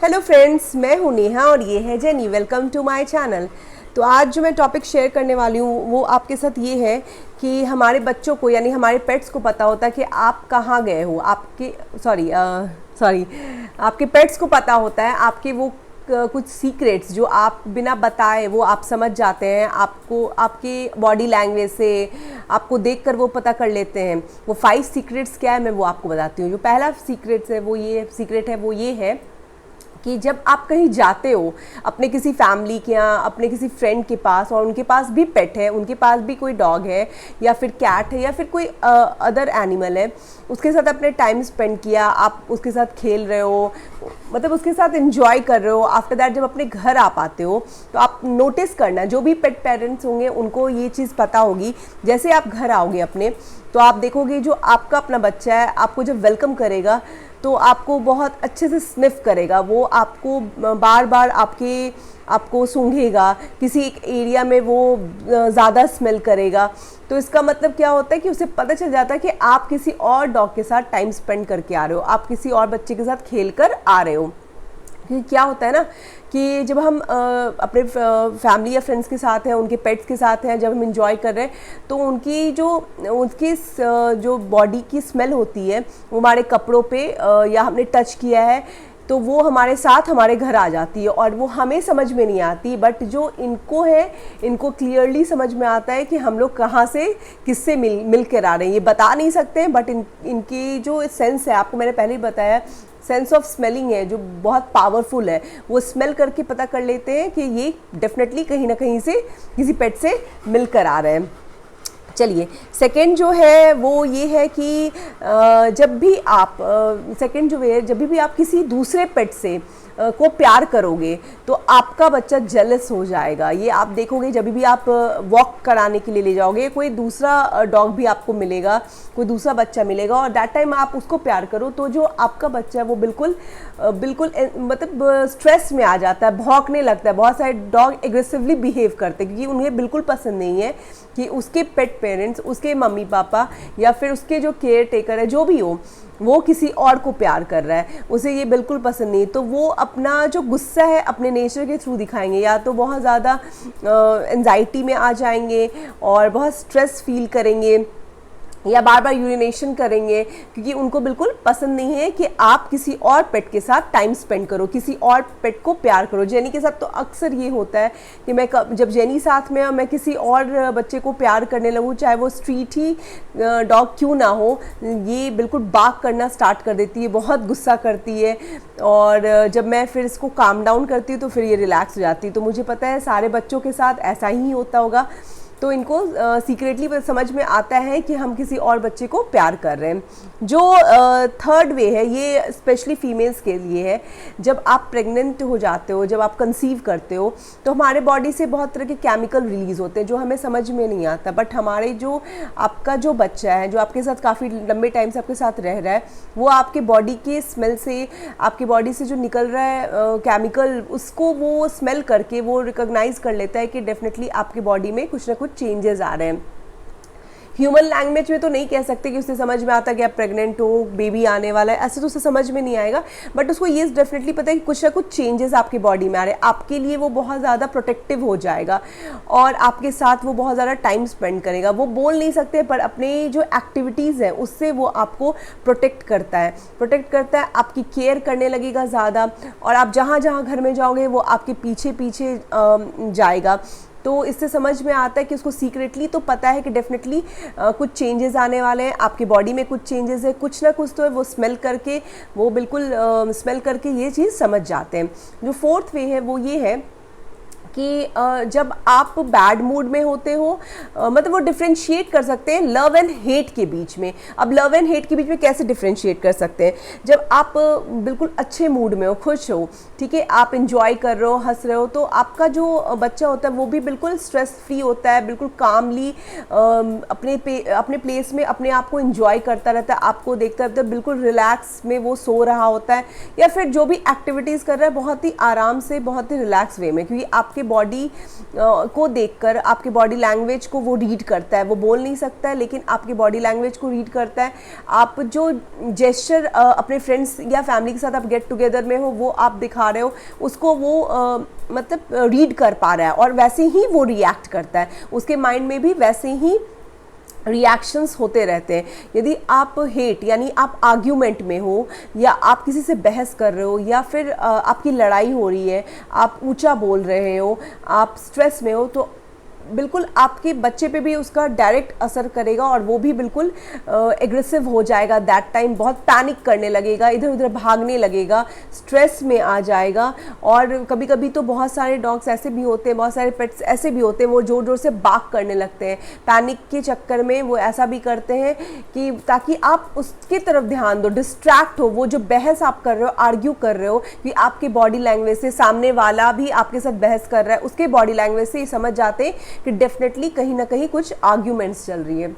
Hello friends, मैं हूं नेहा और ये है Jenny. Welcome to my channel. तो आज जो मैं टॉपिक शेयर करने वाली हूँ वो आपके साथ ये है कि हमारे बच्चों को यानी हमारे पेट्स को पता होता है कि आप कहाँ गए हो। आपके पेट्स को पता होता है आपके वो कुछ सीक्रेट्स जो आप बिना बताए वो आप समझ जाते हैं। आपको आपकी बॉडी लैंग्वेज से आपको देखकर वो पता कर लेते हैं। वो 5 सीक्रेट्स क्या है मैं वो आपको बताती हूँ। जो पहला सीक्रेट है वो ये है कि जब आप कहीं जाते हो अपने किसी फैमिली के यहाँ, अपने किसी फ्रेंड के पास और उनके पास भी पेट है, उनके पास भी कोई डॉग है या फिर कैट है या फिर कोई अदर एनिमल है, उसके साथ अपने टाइम स्पेंड किया, आप उसके साथ खेल रहे हो, मतलब उसके साथ एंजॉय कर रहे हो। आफ्टर दैट जब अपने घर आप आते हो तो आप नोटिस करना, जो भी पेट पेरेंट्स होंगे उनको ये चीज़ पता होगी। जैसे आप घर आओगे अपने तो आप देखोगे जो आपका अपना बच्चा है आपको जब वेलकम करेगा तो आपको बहुत अच्छे से स्निफ करेगा। वो आपको बार बार आपको सूंघेगा, किसी एक एरिया में वो ज़्यादा स्मेल करेगा। तो इसका मतलब क्या होता है कि उसे पता चल जाता है कि आप किसी और डॉग के साथ टाइम स्पेंड करके आ रहे हो, आप किसी और बच्चे के साथ खेल कर आ रहे हो। क्योंकि क्या होता है ना कि जब हम अपने फैमिली या फ्रेंड्स के साथ हैं, उनके पेट्स के साथ हैं, जब हम इंजॉय कर रहे हैं तो उनकी जो बॉडी की स्मेल होती है वो हमारे कपड़ों पे या हमने टच किया है तो वो हमारे साथ हमारे घर आ जाती है और वो हमें समझ में नहीं आती। बट जो इनको है इनको क्लियरली समझ में आता है कि हम लोग कहाँ से किससे मिल कर आ रहे हैं। ये बता नहीं सकते हैं बट इनकी जो सेंस है, आपको मैंने पहले ही बताया, सेंस ऑफ स्मेलिंग है जो बहुत पावरफुल है। वो स्मेल करके पता कर लेते हैं कि ये डेफिनेटली कहीं ना कहीं से किसी पेट से मिलकर आ रहे हैं। चलिए, सेकंड जो है वो ये है कि जब भी आप किसी दूसरे पेट से को प्यार करोगे तो आपका बच्चा जेलस हो जाएगा। ये आप देखोगे जब भी आप वॉक कराने के लिए ले जाओगे, कोई दूसरा डॉग भी आपको मिलेगा, कोई दूसरा बच्चा मिलेगा और दैट टाइम आप उसको प्यार करो तो जो आपका बच्चा है वो बिल्कुल मतलब स्ट्रेस में आ जाता है, भौंकने लगता है। बहुत सारे डॉग एग्रेसिवली बिहेव करते हैं क्योंकि उन्हें बिल्कुल पसंद नहीं है कि उसके पेट पेरेंट्स, उसके मम्मी पापा या फिर उसके जो केयर टेकर है जो भी हो वो किसी और को प्यार कर रहा है, उसे ये बिल्कुल पसंद नहीं। तो वो अपना जो गुस्सा है अपने नेचर के थ्रू दिखाएंगे, या तो बहुत ज़्यादा एंजाइटी में आ जाएंगे और बहुत स्ट्रेस फील करेंगे या बार बार यूरिनेशन करेंगे क्योंकि उनको बिल्कुल पसंद नहीं है कि आप किसी और पेट के साथ टाइम स्पेंड करो, किसी और पेट को प्यार करो। जेनी के साथ तो अक्सर ये होता है कि जब जेनी साथ में मैं किसी और बच्चे को प्यार करने लगूँ, चाहे वो स्ट्रीट ही डॉग क्यों ना हो, ये बिल्कुल बाक करना स्टार्ट कर देती है, बहुत गुस्सा करती है और जब मैं फिर इसको काम डाउन करती हूँ तो फिर ये रिलैक्स हो जाती है। तो मुझे पता है सारे बच्चों के साथ ऐसा ही होता होगा। तो इनको सीक्रेटली समझ में आता है कि हम किसी और बच्चे को प्यार कर रहे हैं। जो थर्ड वे है ये स्पेशली फीमेल्स के लिए है। जब आप प्रेग्नेंट हो जाते हो, जब आप कंसीव करते हो तो हमारे बॉडी से बहुत तरह के केमिकल रिलीज़ होते हैं जो हमें समझ में नहीं आता। बट हमारे जो आपका जो बच्चा है जो आपके साथ काफ़ी लंबे टाइम से आपके साथ रह रहा है, वो आपके बॉडी के स्मेल से, आपकी बॉडी से जो निकल रहा है केमिकल, उसको वो स्मेल करके वो रिकॉग्नाइज़ कर लेता है कि डेफिनेटली आपकी बॉडी में कुछ ना कुछ चेंजेस आ रहे हैं। ह्यूमन लैंग्वेज में तो नहीं कह सकते कि उसे समझ में आता कि आप प्रेग्नेंट हो, बेबी आने वाला है, ऐसे तो उसे समझ में नहीं आएगा। बट उसको ये डेफिनेटली पता है कि कुछ ना कुछ चेंजेस आपकी बॉडी में आ रहे हैं। आपके लिए वो बहुत ज़्यादा प्रोटेक्टिव हो जाएगा और आपके साथ वो बहुत ज़्यादा टाइम स्पेंड करेगा। वो बोल नहीं सकते पर अपने जो एक्टिविटीज़ हैं उससे वो आपको प्रोटेक्ट करता है, आपकी केयर करने लगेगा ज़्यादा और आप जहाँ जहाँ घर में जाओगे वो आपके पीछे पीछे जाएगा। तो इससे समझ में आता है कि उसको सीक्रेटली तो पता है कि डेफिनेटली कुछ चेंजेस आने वाले हैं, आपकी बॉडी में कुछ चेंजेस है, कुछ ना कुछ तो है। वो बिल्कुल स्मेल करके ये चीज़ समझ जाते हैं। जो फोर्थ वे है वो ये है कि जब आप बैड मूड में होते हो, मतलब वो डिफ्रेंशिएट कर सकते हैं लव एंड हेट के बीच में। अब लव एंड हेट के बीच में कैसे डिफ्रेंशिएट कर सकते हैं? जब आप बिल्कुल अच्छे मूड में हो, खुश हो, ठीक है, आप इंजॉय कर रहे हो, हंस रहे हो, तो आपका जो बच्चा होता है वो भी बिल्कुल स्ट्रेस फ्री होता है, बिल्कुल कामली अपने प्लेस में अपने आप को इंजॉय करता रहता है, आपको देखता रहता है, बिल्कुल रिलैक्स में वो सो रहा होता है या फिर जो भी एक्टिविटीज़ कर रहा है बहुत ही आराम से, बहुत ही रिलैक्स वे में, क्योंकि आपके आपके बॉडी को देखकर, आपके बॉडी लैंग्वेज को वो रीड करता है। वो बोल नहीं सकता है लेकिन आपकी बॉडी लैंग्वेज को रीड करता है। आप जो जेस्चर अपने फ्रेंड्स या फैमिली के साथ आप गेट टुगेदर में हो वो आप दिखा रहे हो, उसको वो मतलब रीड कर पा रहा है और वैसे ही वो रिएक्ट करता है। उसके माइंड में भी वैसे ही रिएक्शंस होते रहते हैं। यदि आप हेट यानी आप आर्ग्यूमेंट में हो, या आप किसी से बहस कर रहे हो, या फिर आपकी लड़ाई हो रही है, आप ऊंचा बोल रहे हो, आप स्ट्रेस में हो, तो बिल्कुल आपके बच्चे पे भी उसका डायरेक्ट असर करेगा और वो भी बिल्कुल एग्रेसिव हो जाएगा। दैट टाइम बहुत पैनिक करने लगेगा, इधर उधर भागने लगेगा, स्ट्रेस में आ जाएगा। और कभी कभी तो बहुत सारे डॉग्स ऐसे भी होते हैं, बहुत सारे पेट्स ऐसे भी होते हैं, वो जोर जोर से बाक करने लगते हैं। पैनिक के चक्कर में वो ऐसा भी करते हैं कि ताकि आप उसके तरफ ध्यान दो, डिस्ट्रैक्ट हो। वो जो बहस आप कर रहे हो, आर्ग्यू कर रहे हो, कि आपके बॉडी लैंग्वेज से सामने वाला भी आपके साथ बहस कर रहा है, उसके बॉडी लैंग्वेज से ही समझ जाते हैं कि डेफिनेटली कहीं ना कहीं कुछ आर्ग्यूमेंट्स चल रही है।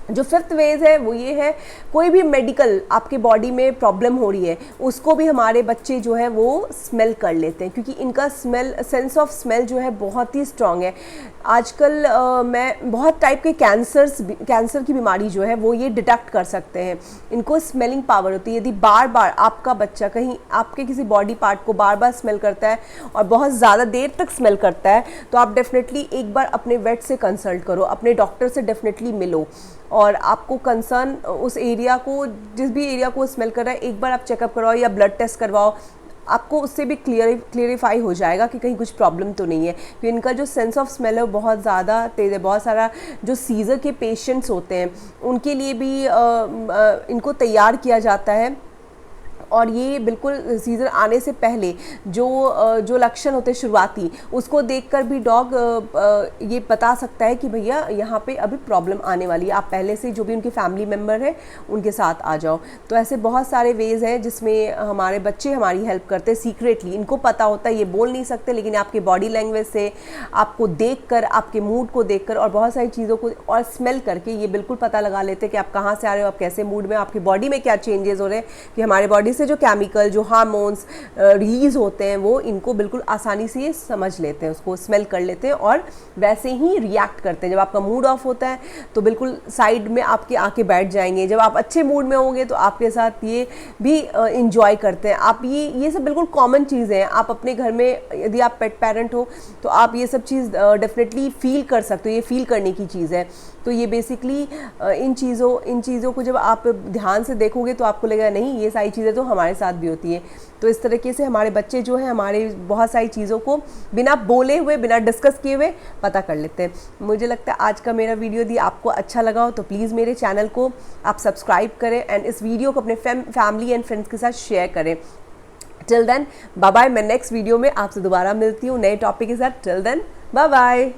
जो फिफ्थ वेज है वो ये है, कोई भी मेडिकल आपके बॉडी में प्रॉब्लम हो रही है उसको भी हमारे बच्चे जो है वो स्मेल कर लेते हैं, क्योंकि इनका सेंस ऑफ स्मेल जो है बहुत ही स्ट्रांग है। आजकल मैं बहुत टाइप के कैंसर की बीमारी जो है वो ये डिटेक्ट कर सकते हैं। इनको स्मेलिंग पावर होती है। यदि बार बार आपका बच्चा कहीं आपके किसी बॉडी पार्ट को बार बार स्मेल करता है और बहुत ज़्यादा देर तक स्मेल करता है, तो आप डेफिनेटली एक बार अपने वेट से कंसल्ट करो, अपने डॉक्टर से डेफिनेटली मिलो। और आपको कंसर्न उस एरिया को, जिस भी एरिया को स्मेल कर रहा है, एक बार आप चेकअप करवाओ या ब्लड टेस्ट करवाओ। आपको उससे भी क्लियरिफाई हो जाएगा कि कहीं कुछ प्रॉब्लम तो नहीं है। क्योंकि इनका जो सेंस ऑफ स्मेल है वो बहुत ज़्यादा तेज़ है। बहुत सारा जो सीज़र के पेशेंट्स होते हैं उनके लिए भी इनको तैयार किया जाता है। और ये बिल्कुल सीज़र आने से पहले जो लक्षण होते हैं शुरुआती, उसको देखकर भी डॉग ये बता सकता है कि भैया यहाँ पे अभी प्रॉब्लम आने वाली है, आप पहले से जो भी उनके फैमिली मेम्बर है उनके साथ आ जाओ। तो ऐसे बहुत सारे वेज हैं जिसमें हमारे बच्चे हमारी हेल्प करते हैं सीक्रेटली। इनको पता होता है, ये बोल नहीं सकते, लेकिन आपके बॉडी लैंग्वेज से, आपको देखकर, आपके मूड को देखकर और बहुत सारी चीज़ों को और स्मेल करके ये बिल्कुल पता लगा लेते हैं कि आप कहाँ से आ रहे हो, आप कैसे मूड में, आपकी बॉडी में क्या चेंजेस हो रहे हैं। कि हमारे बॉडी से जो केमिकल, जो हार्मोन्स रिलीज होते हैं वो इनको बिल्कुल आसानी से ये समझ लेते हैं, उसको स्मेल कर लेते हैं और वैसे ही रिएक्ट करते हैं। जब आपका मूड ऑफ होता है तो बिल्कुल साइड में आपकी आंखें बैठ जाएंगे। जब आप अच्छे मूड में होंगे तो आपके साथ ये भी इंजॉय करते हैं। आप ये सब बिल्कुल कॉमन चीज़ें हैं। आप अपने घर में यदि आप पेट पेरेंट हो तो आप ये सब चीज़ डेफिनेटली फील कर सकते हो। ये फील करने की चीज़ है। तो ये बेसिकली इन चीज़ों को जब आप ध्यान से देखोगे तो आपको लगेगा नहीं, ये सारी चीज़ें तो हमारे साथ भी होती है। तो इस तरीके से हमारे बच्चे जो हैं हमारे बहुत सारी चीज़ों को बिना बोले हुए, बिना डिस्कस किए हुए पता कर लेते हैं। मुझे लगता है आज का मेरा वीडियो यदि आपको अच्छा लगा हो तो प्लीज़ मेरे चैनल को आप सब्सक्राइब करें एंड इस वीडियो को अपने फैमिली एंड फ्रेंड्स के साथ शेयर करें। Till then bye bye. मैं नेक्स्ट वीडियो में आपसे दोबारा मिलती हूँ नए टॉपिक के साथ। Till then bye bye.